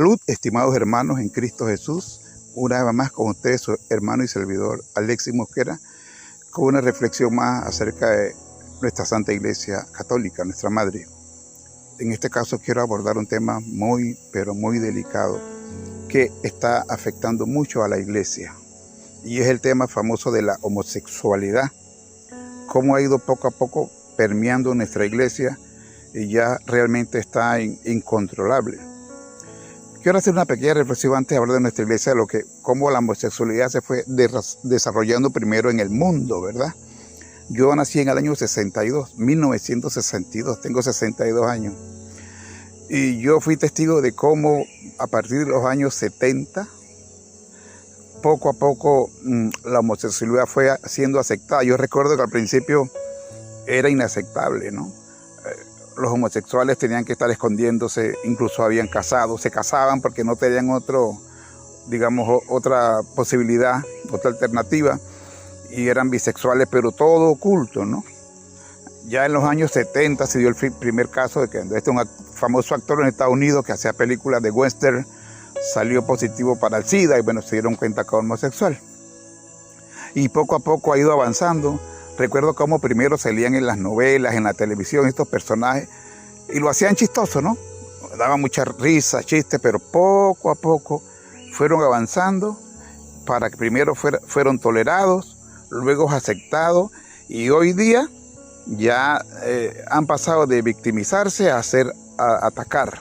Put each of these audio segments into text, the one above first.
Salud, estimados hermanos en Cristo Jesús. Una vez más con ustedes, su hermano y servidor Alexis Mosquera, con una reflexión más acerca de nuestra Santa Iglesia Católica, nuestra Madre. En este caso quiero abordar un tema muy, pero muy delicado que está afectando mucho a la Iglesia. Y es el tema famoso de la homosexualidad. Cómo ha ido poco a poco permeando nuestra Iglesia y ya realmente está incontrolable. Quiero hacer una pequeña reflexión antes de hablar de nuestra Iglesia, de cómo la homosexualidad se fue desarrollando primero en el mundo, ¿verdad? Yo nací en el año 62, 1962, tengo 62 años. Y yo fui testigo de cómo a partir de los años 70, poco a poco la homosexualidad fue siendo aceptada. Yo recuerdo que al principio era inaceptable, ¿no? Los homosexuales tenían que estar escondiéndose, incluso habían casado, se casaban porque no tenían otra posibilidad, otra alternativa, y eran bisexuales, pero todo oculto, ¿no? Ya en los años 70 se dio el primer caso de que un famoso actor en Estados Unidos que hacía películas de western salió positivo para el SIDA y bueno, se dieron cuenta que era homosexual. Y poco a poco ha ido avanzando. Recuerdo cómo primero salían en las novelas, en la televisión, estos personajes, y lo hacían chistoso, ¿no? Daban mucha risa, chistes, pero poco a poco fueron avanzando para que primero fueron tolerados, luego aceptados, y hoy día ya han pasado de victimizarse a atacar.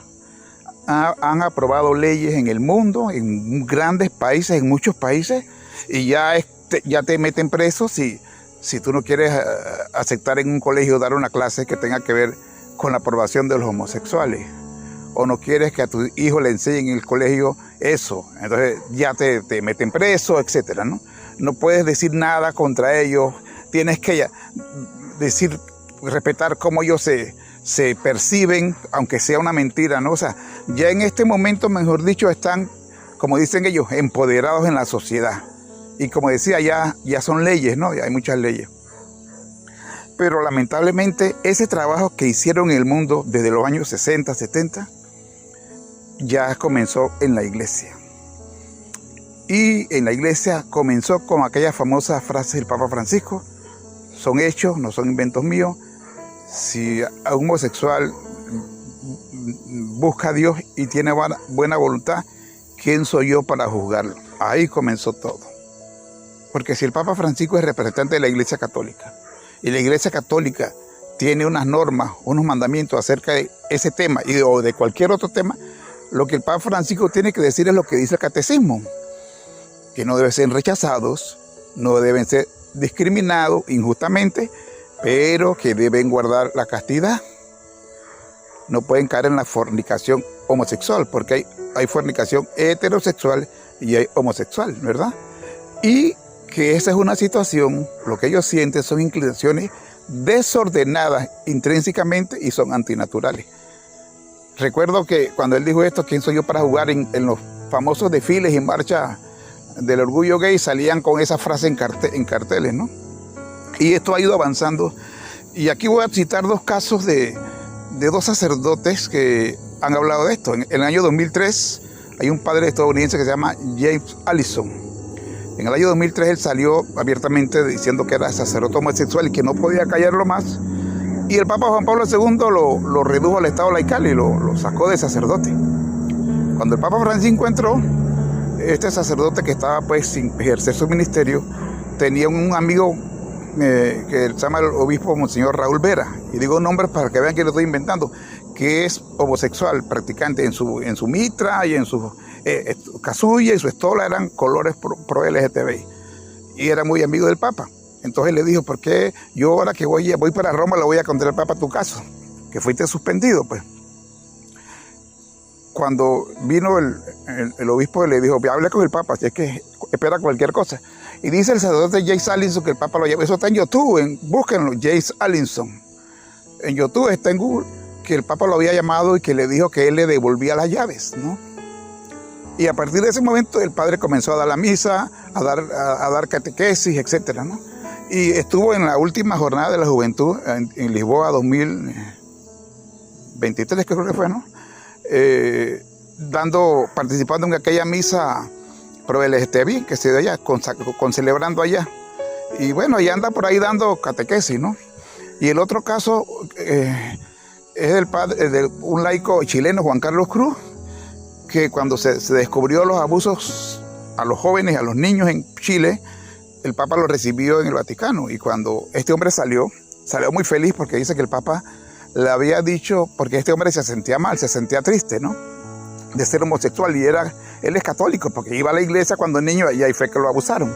Han aprobado leyes en el mundo, en grandes países, en muchos países, y ya te meten preso si tú no quieres aceptar en un colegio dar una clase que tenga que ver con la aprobación de los homosexuales, o no quieres que a tu hijo le enseñen en el colegio eso, entonces ya te meten preso, etcétera, ¿no? No puedes decir nada contra ellos, tienes que respetar cómo ellos se perciben, aunque sea una mentira, ¿no? O sea, ya en este momento, mejor dicho, están, como dicen ellos, empoderados en la sociedad. Y como decía, ya son leyes, ¿no? Ya hay muchas leyes. Pero lamentablemente ese trabajo que hicieron en el mundo desde los años 60, 70, ya comenzó en la Iglesia. Y en la Iglesia comenzó con aquella famosa frase del Papa Francisco: son hechos, no son inventos míos. Si a un homosexual busca a Dios y tiene buena voluntad, ¿quién soy yo para juzgarlo? Ahí comenzó todo. Porque si el Papa Francisco es representante de la Iglesia Católica y la Iglesia Católica tiene unas normas, unos mandamientos acerca de ese tema o de cualquier otro tema, lo que el Papa Francisco tiene que decir es lo que dice el Catecismo, que no deben ser rechazados, no deben ser discriminados injustamente, pero que deben guardar la castidad. No pueden caer en la fornicación homosexual, porque hay fornicación heterosexual y hay homosexual, ¿verdad? Y que esa es una situación, lo que ellos sienten son inclinaciones desordenadas intrínsecamente y son antinaturales. Recuerdo que cuando él dijo esto, ¿quién soy yo para jugar? En los famosos desfiles y marchas del orgullo gay salían con esa frase en carteles, ¿no? Y esto ha ido avanzando. Y aquí voy a citar dos casos de dos sacerdotes que han hablado de esto. En el año 2003 hay un padre estadounidense que se llama James Allison. En el año 2003 él salió abiertamente diciendo que era sacerdote homosexual y que no podía callarlo más. Y el Papa Juan Pablo II lo redujo al estado laical y lo sacó de sacerdote. Cuando el Papa Francisco entró, este sacerdote que estaba pues sin ejercer su ministerio, tenía un amigo que se llama el obispo Monseñor Raúl Vera. Y digo nombres para que vean que lo estoy inventando, que es homosexual, practicante en su mitra y en su casulla y su estola eran colores pro LGTBI. Y era muy amigo del Papa. Entonces le dijo, ¿por qué yo ahora que voy para Roma le voy a contar al Papa tu caso? Que fuiste suspendido, pues. Cuando vino el obispo le dijo, hable con el Papa, si es que espera cualquier cosa. Y dice el sacerdote James Allison que el Papa lo llevó. Eso está en YouTube, búsquenlo, James Allison. En YouTube está en Google, que el Papa lo había llamado y que le dijo que él le devolvía las llaves, ¿no? Y a partir de ese momento el padre comenzó a dar la misa, a dar catequesis, etcétera, ¿no? Y estuvo en la última jornada de la juventud en Lisboa 2023, creo que fue, ¿no? participando en aquella misa pro LGTB que se dio allá, celebrando allá. Y bueno, allá anda por ahí dando catequesis, ¿no? Y el otro caso es del padre de un laico chileno, Juan Carlos Cruz, que cuando se descubrió los abusos a los jóvenes y a los niños en Chile, el Papa lo recibió en el Vaticano. Y cuando este hombre salió muy feliz porque dice que el Papa le había dicho, porque este hombre se sentía mal, se sentía triste, ¿no? De ser homosexual, y él es católico porque iba a la iglesia cuando niño y ahí fue que lo abusaron.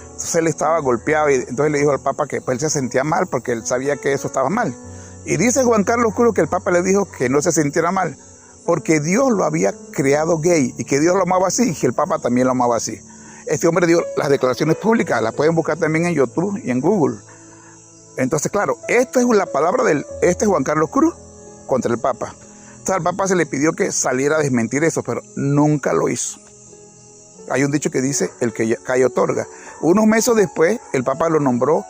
Entonces él estaba golpeado y entonces le dijo al Papa que pues, él se sentía mal porque él sabía que eso estaba mal. Y dice Juan Carlos Cruz que el Papa le dijo que no se sintiera mal porque Dios lo había creado gay y que Dios lo amaba así y que el Papa también lo amaba así. Este hombre dio las declaraciones públicas, las pueden buscar también en YouTube y en Google. Entonces, claro, esta es la palabra de Juan Carlos Cruz contra el Papa. Entonces al Papa se le pidió que saliera a desmentir eso, pero nunca lo hizo. Hay un dicho que dice, el que calla otorga. Unos meses después, el Papa lo nombró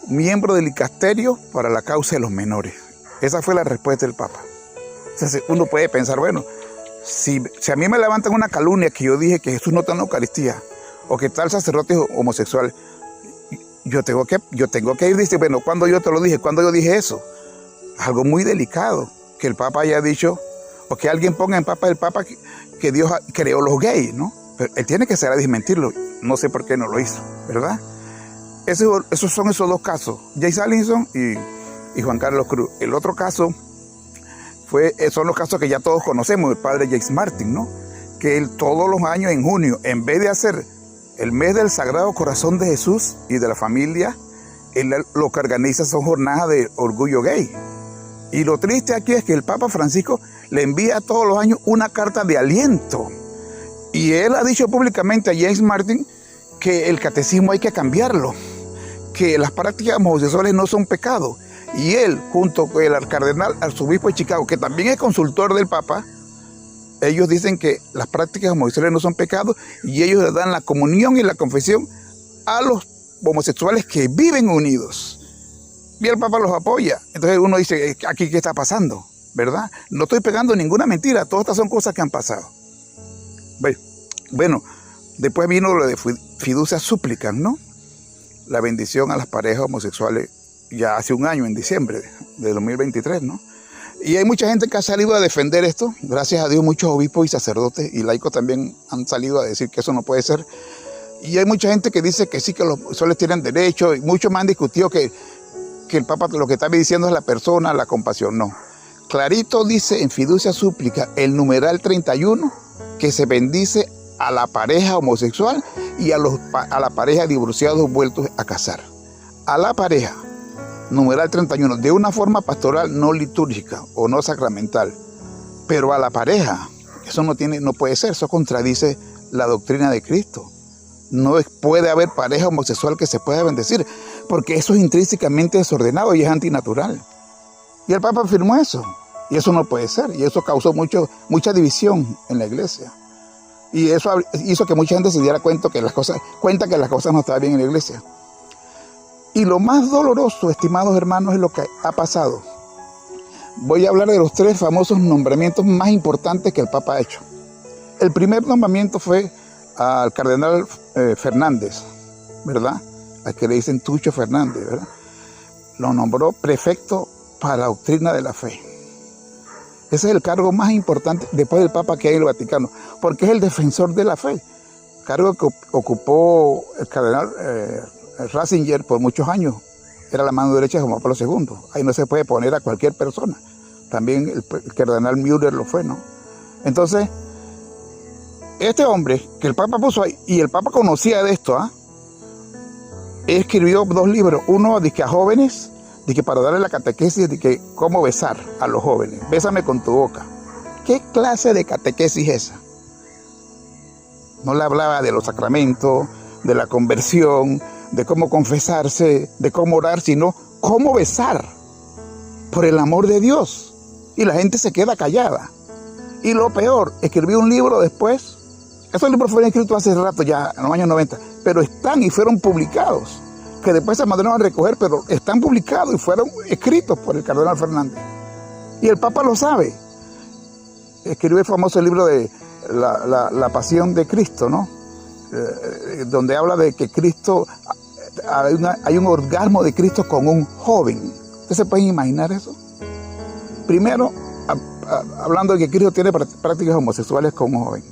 miembro del dicasterio para la causa de los menores. Esa fue la respuesta del Papa. Entonces uno puede pensar, bueno, si a mí me levantan una calumnia que yo dije que Jesús no está en la Eucaristía, o que tal sacerdote homosexual, yo tengo que ir, dice, bueno, ¿cuándo yo te lo dije? ¿Cuándo yo dije eso? Algo muy delicado, que el Papa haya dicho, o que alguien ponga en Papa el Papa que Dios creó los gays, ¿no? Pero él tiene que salir a desmentirlo, no sé por qué no lo hizo, ¿verdad? Esos son esos dos casos, Jace Allison y Juan Carlos Cruz. El otro caso son los casos que ya todos conocemos, el padre James Martin, ¿no? Que él todos los años en junio, en vez de hacer el mes del Sagrado Corazón de Jesús y de la familia, él lo que organiza son jornadas de orgullo gay. Y lo triste aquí es que el Papa Francisco le envía todos los años una carta de aliento. Y él ha dicho públicamente a James Martin que el catecismo hay que cambiarlo, que las prácticas homosexuales no son pecado. Y él, junto con el cardenal arzobispo de Chicago, que también es consultor del Papa, ellos dicen que las prácticas homosexuales no son pecados y ellos le dan la comunión y la confesión a los homosexuales que viven unidos. Y el Papa los apoya. Entonces uno dice, ¿aquí qué está pasando? ¿Verdad? No estoy pegando ninguna mentira, todas estas son cosas que han pasado. Bueno, después vino lo de fiducia súplicas, ¿no? La bendición a las parejas homosexuales ya hace un año, en diciembre de 2023, ¿no? Y hay mucha gente que ha salido a defender esto. Gracias a Dios, muchos obispos y sacerdotes y laicos también han salido a decir que eso no puede ser. Y hay mucha gente que dice que sí, que los homosexuales tienen derecho. Y muchos me han discutido que el Papa lo que está diciendo es la persona, la compasión. No. Clarito dice en fiducia súplica, el numeral 31, que se bendice a la pareja homosexual y a la pareja divorciados vueltos a casar. A la pareja. Numeral 31, de una forma pastoral no litúrgica o no sacramental, pero a la pareja, eso no puede ser, eso contradice la doctrina de Cristo. No puede haber pareja homosexual que se pueda bendecir, porque eso es intrínsecamente desordenado y es antinatural. Y el Papa afirmó eso, y eso no puede ser, y eso causó mucha división en la iglesia. Y eso hizo que mucha gente se diera cuenta que las cosas no estaban bien en la iglesia. Y lo más doloroso, estimados hermanos, es lo que ha pasado. Voy a hablar de los 3 famosos nombramientos más importantes que el Papa ha hecho. El primer nombramiento fue al cardenal Fernández, ¿verdad? Al que le dicen Tucho Fernández, ¿verdad? Lo nombró prefecto para la doctrina de la fe. Ese es el cargo más importante después del Papa que hay en el Vaticano, porque es el defensor de la fe. Cargo que ocupó el cardenal Ratzinger por muchos años. Era la mano derecha de Juan Pablo II. Ahí no se puede poner a cualquier persona. También el cardenal Müller lo fue, ¿no? Entonces, este hombre que el Papa puso ahí, y el Papa conocía de esto, escribió 2 libros. Uno de que a jóvenes, de que para darle la catequesis, de que cómo besar a los jóvenes. Bésame con tu boca. ¿Qué clase de catequesis es esa? No le hablaba de los sacramentos, de la conversión, de cómo confesarse, de cómo orar, sino cómo besar por el amor de Dios. Y la gente se queda callada. Y lo peor, escribió un libro después. Esos libros fueron escritos hace rato ya, en los años 90, pero están y fueron publicados, que después se mandaron a recoger, pero están publicados y fueron escritos por el cardenal Fernández. Y el Papa lo sabe. Escribió el famoso libro de la pasión de Cristo, ¿no? Donde habla de que Cristo, hay un orgasmo de Cristo con un joven. ¿Ustedes se pueden imaginar eso? Primero, hablando de que Cristo tiene prácticas homosexuales con un joven.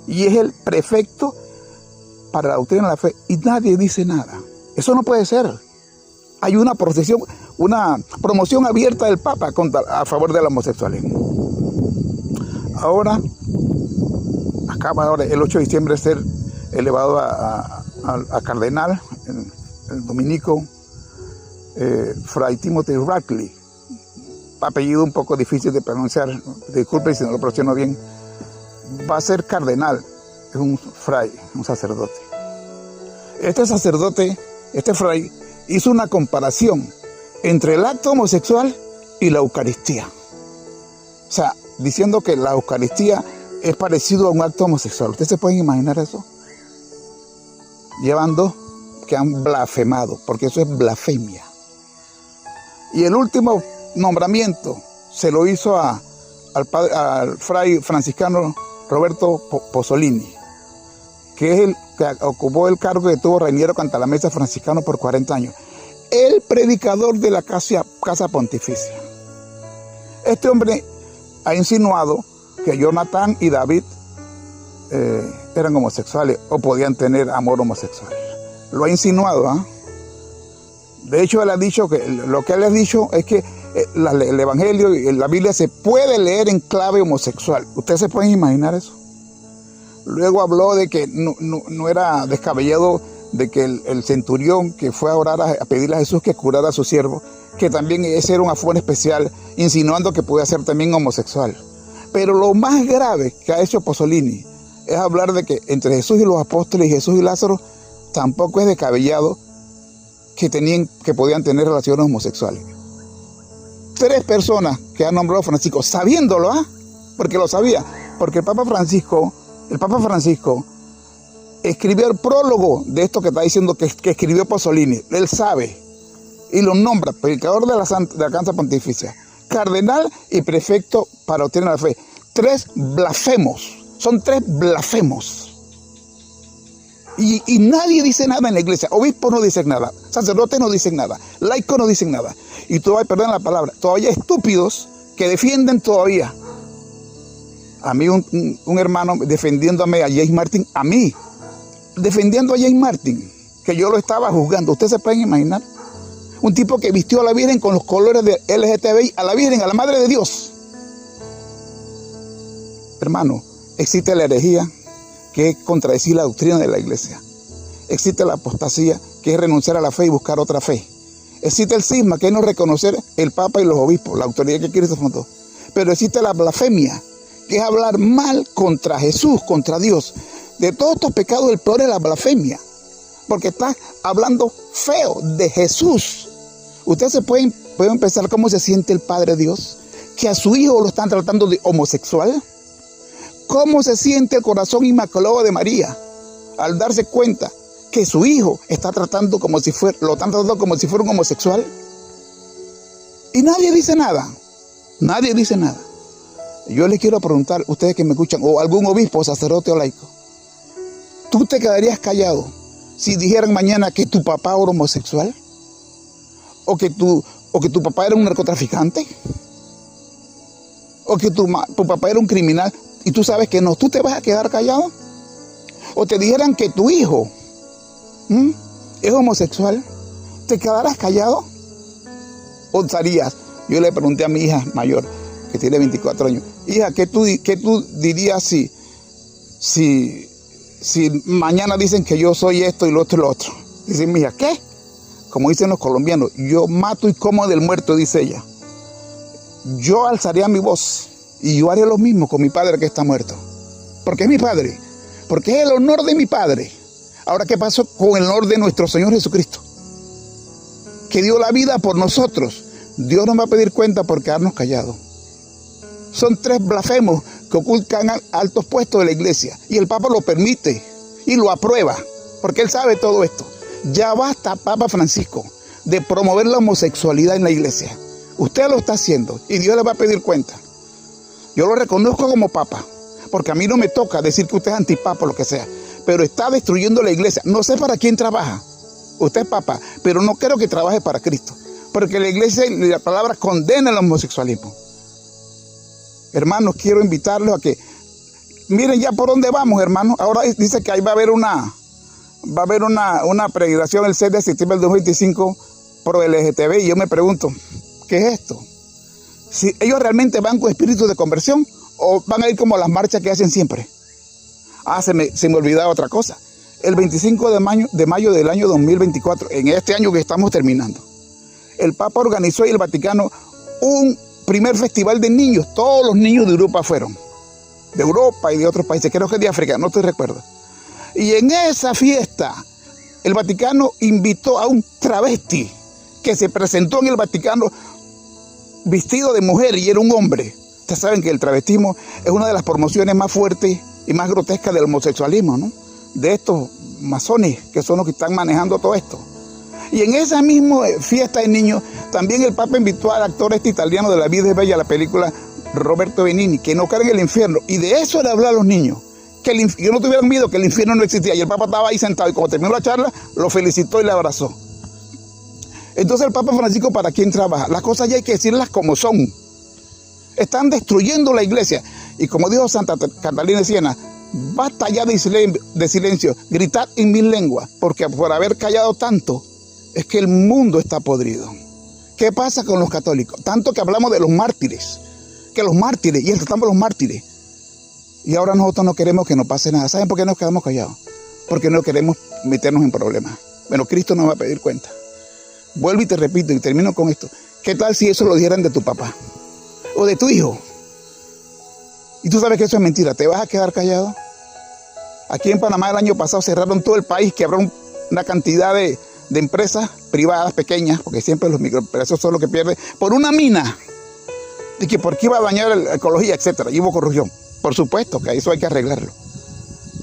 Y es el prefecto para la doctrina de la fe. Y nadie dice nada. Eso no puede ser. Hay una promoción abierta del Papa a favor del homosexualismo. Ahora, acaba ahora el 8 de diciembre de ser elevado a cardenal, el dominico Fray Timothy Radcliffe, apellido un poco difícil de pronunciar, disculpen si no lo pronuncio bien, va a ser cardenal, es un fray, un sacerdote. Este sacerdote, este fray, hizo una comparación entre el acto homosexual y la Eucaristía. O sea, diciendo que la Eucaristía es parecido a un acto homosexual. ¿Ustedes se pueden imaginar eso? Llevan dos que han blasfemado, porque eso es blasfemia. Y el último nombramiento se lo hizo al fray franciscano Roberto Pozzolini, que es el que ocupó el cargo que tuvo Reiniero Cantalamessa franciscano por 40 años. El predicador de la casa pontificia. Este hombre ha insinuado que Jonathan y David eran homosexuales o podían tener amor homosexual. Lo ha insinuado, ¿eh? De hecho, él ha dicho que lo que él ha dicho es que el Evangelio y la Biblia se puede leer en clave homosexual. ¿Ustedes se pueden imaginar eso? Luego habló de que no era descabellado de que el centurión que fue a orar a pedirle a Jesús que curara a su siervo, que también ese era un afán especial, insinuando que podía ser también homosexual. Pero lo más grave que ha hecho Pozzolini es hablar de que entre Jesús y los apóstoles y Jesús y Lázaro tampoco es descabellado que podían tener relaciones homosexuales. 3 personas que ha nombrado Francisco, sabiéndolo, porque lo sabía, porque el Papa Francisco escribió el prólogo de esto que está diciendo que escribió Pozzolini. Él sabe y lo nombra predicador de la Casa Pontificia, cardenal y prefecto para obtener la fe. 3 blasfemos, son 3 blasfemos. Y nadie dice nada en la iglesia. Obispos no dicen nada, sacerdotes no dicen nada, laicos no dicen nada. Y todavía, perdón la palabra, todavía estúpidos que defienden todavía. A mí un hermano defendiéndome a James Martin, defendiendo a James Martin, que yo lo estaba juzgando. ¿Ustedes se pueden imaginar? Un tipo que vistió a la Virgen con los colores de LGTBI, a la Virgen, a la Madre de Dios. Hermano, existe la herejía, que es contradecir la doctrina de la iglesia. Existe la apostasía, que es renunciar a la fe y buscar otra fe. Existe el cisma, que es no reconocer el Papa y los obispos, la autoridad que Cristo fundó. Pero existe la blasfemia, que es hablar mal contra Jesús, contra Dios. De todos estos pecados, el peor es la blasfemia, porque está hablando feo de Jesús. Ustedes se pueden pensar cómo se siente el Padre Dios, que a su hijo lo están tratando de homosexual. ¿Cómo se siente el corazón inmaculado de María al darse cuenta que su hijo lo están tratando como si fuera un homosexual? Y nadie dice nada. Nadie dice nada. Yo les quiero preguntar, ustedes que me escuchan, o algún obispo, sacerdote o laico, ¿tú te quedarías callado si dijeran mañana que tu papá era homosexual? ¿O que tu papá era un narcotraficante? ¿O que tu papá era un criminal? Y tú sabes que no, ¿tú te vas a quedar callado? ¿O te dijeran que tu hijo es homosexual? ¿Te quedarás callado? ¿O estarías? Yo le pregunté a mi hija mayor, que tiene 24 años, hija, ¿qué tú dirías si mañana dicen que yo soy esto y lo otro y lo otro? Dice mi hija, ¿qué? Como dicen los colombianos, yo mato y como del muerto, dice ella. Yo alzaría mi voz y yo haría lo mismo con mi padre que está muerto. Porque es mi padre. Porque es el honor de mi padre. Ahora, ¿qué pasó con el honor de nuestro Señor Jesucristo? Que dio la vida por nosotros. Dios nos va a pedir cuenta por quedarnos callados. Son 3 blasfemos que ocultan altos puestos de la iglesia. Y el Papa lo permite y lo aprueba. Porque él sabe todo esto. Ya basta, Papa Francisco, de promover la homosexualidad en la iglesia. Usted lo está haciendo y Dios le va a pedir cuenta. Yo lo reconozco como Papa. porque a mí no me toca decir que usted es antipapa o lo que sea, pero está destruyendo la iglesia. No sé para quién trabaja. Usted es papa, pero no creo que trabaje para Cristo, porque la iglesia y la palabra condena el homosexualismo. Hermanos, quiero invitarlos a que miren ya por dónde vamos, hermanos. Ahora dice que ahí va a haber una peregrinación el 6 de septiembre del 2025 pro LGTB, y yo me pregunto, ¿qué es esto? Si ellos realmente van con espíritu de conversión o van a ir como las marchas que hacen siempre. Se me olvidaba otra cosa. El 25 de mayo del año 2024, en este año que estamos terminando, el Papa organizó en el Vaticano un primer festival de niños. Todos los niños de Europa fueron. De Europa y de otros países, creo que de África, no te recuerdo. Y en esa fiesta, el Vaticano invitó a un travesti que se presentó en el Vaticano vestido de mujer y era un hombre. Ustedes saben que el travestismo es una de las promociones más fuertes y más grotescas del homosexualismo, ¿no? De estos masones que son los que están manejando todo esto. Y en esa misma fiesta de niños, también el Papa invitó al actor italiano de La vida es bella, la película Roberto Benigni, que no cree en el infierno. Y de eso le habló a los niños. Que no tuvieran miedo, que el infierno no existía. Y el Papa estaba ahí sentado y cuando terminó la charla, lo felicitó y le abrazó. Entonces el Papa Francisco, ¿para quién trabaja? Las cosas ya hay que decirlas como son. Están destruyendo la iglesia. Y como dijo Santa Catalina de Siena, basta ya de silencio, gritad en mil lenguas, porque por haber callado tanto, es que el mundo está podrido. ¿Qué pasa con los católicos? Tanto que hablamos de los mártires, y tratamos los mártires. Y ahora nosotros no queremos que nos pase nada. ¿Saben por qué nos quedamos callados? Porque no queremos meternos en problemas. Bueno, Cristo nos va a pedir cuenta. Vuelvo y te repito y termino con esto. ¿Qué tal si eso lo dijeran de tu papá? O de tu hijo. Y tú sabes que eso es mentira. ¿Te vas a quedar callado? Aquí en Panamá el año pasado cerraron todo el país, quebraron una cantidad de empresas privadas pequeñas, porque siempre los microempresarios son los que pierden, por una mina. De que porque iba a dañar la ecología, etcétera. Y hubo corrupción. Por supuesto que eso hay que arreglarlo.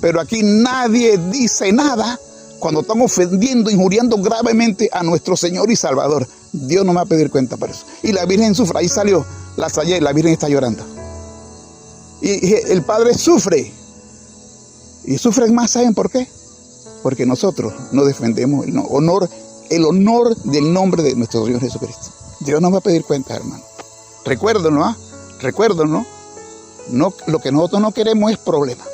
Pero aquí nadie dice nada cuando están ofendiendo, injuriando gravemente a nuestro Señor y Salvador. Dios no me va a pedir cuenta por eso. Y la Virgen sufre. Ahí salió la Salle, la Virgen está llorando. Y el Padre sufre. Y sufren más, ¿saben por qué? Porque nosotros no defendemos el honor del nombre de nuestro Señor Jesucristo. Dios nos va a pedir cuenta, hermano. Recuérdenlo, ¿ah? Recuérdenlo. No, lo que nosotros no queremos es problemas.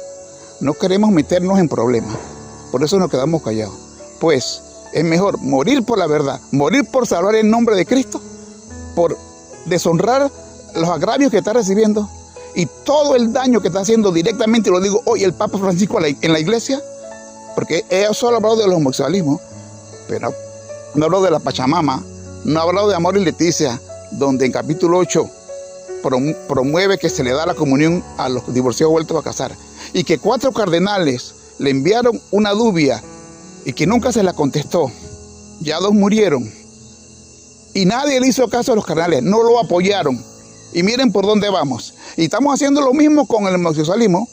No queremos meternos en problemas. Por eso nos quedamos callados. Pues es mejor morir por la verdad, morir por salvar el nombre de Cristo, por deshonrar los agravios que está recibiendo y todo el daño que está haciendo directamente, lo digo hoy, el Papa Francisco en la iglesia, porque ella solo ha hablado del homosexualismo, pero no ha hablado de la Pachamama, no ha hablado de Amor y Leticia, donde en capítulo 8 promueve que se le da la comunión a los divorciados vueltos a casar, y que 4 cardenales le enviaron una dubia y que nunca se la contestó. Ya 2 murieron y nadie le hizo caso a los cardenales, no lo apoyaron. Y miren por dónde vamos. Y estamos haciendo lo mismo con el homosexualismo.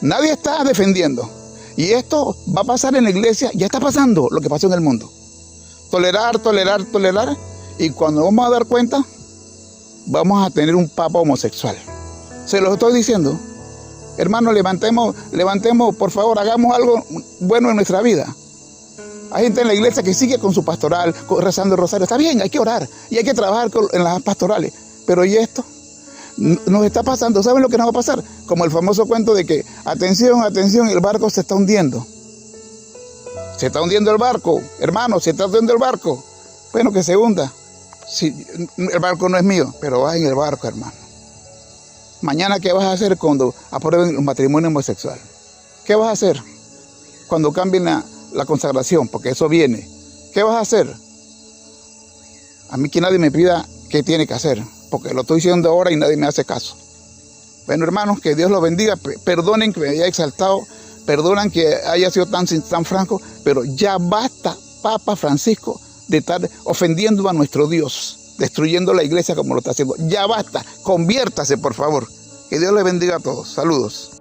Nadie está defendiendo. Y esto va a pasar en la iglesia, ya está pasando lo que pasó en el mundo. Tolerar, tolerar, tolerar. Y cuando vamos a dar cuenta, vamos a tener un papa homosexual. Se los estoy diciendo. Hermanos, levantemos, por favor, hagamos algo bueno en nuestra vida. Hay gente en la iglesia que sigue con su pastoral, rezando el rosario. Está bien, hay que orar y hay que trabajar en las pastorales. Pero ¿y esto? Nos está pasando. ¿Saben lo que nos va a pasar? Como el famoso cuento de que, atención, atención, el barco se está hundiendo. Se está hundiendo el barco. Hermanos, se está hundiendo el barco. Bueno, que se hunda. Sí, el barco no es mío, pero vas en el barco, hermano. Mañana, ¿qué vas a hacer cuando aprueben el matrimonio homosexual? ¿Qué vas a hacer cuando cambien la consagración? Porque eso viene. ¿Qué vas a hacer? A mí que nadie me pida qué tiene que hacer, porque lo estoy diciendo ahora y nadie me hace caso. Bueno, hermanos, que Dios los bendiga. Perdonen que me haya exaltado, perdonen que haya sido tan franco, pero ya basta, Papa Francisco, de estar ofendiendo a nuestro Dios, destruyendo la iglesia como lo está haciendo. Ya basta, conviértase, por favor. Que Dios les bendiga a todos. Saludos.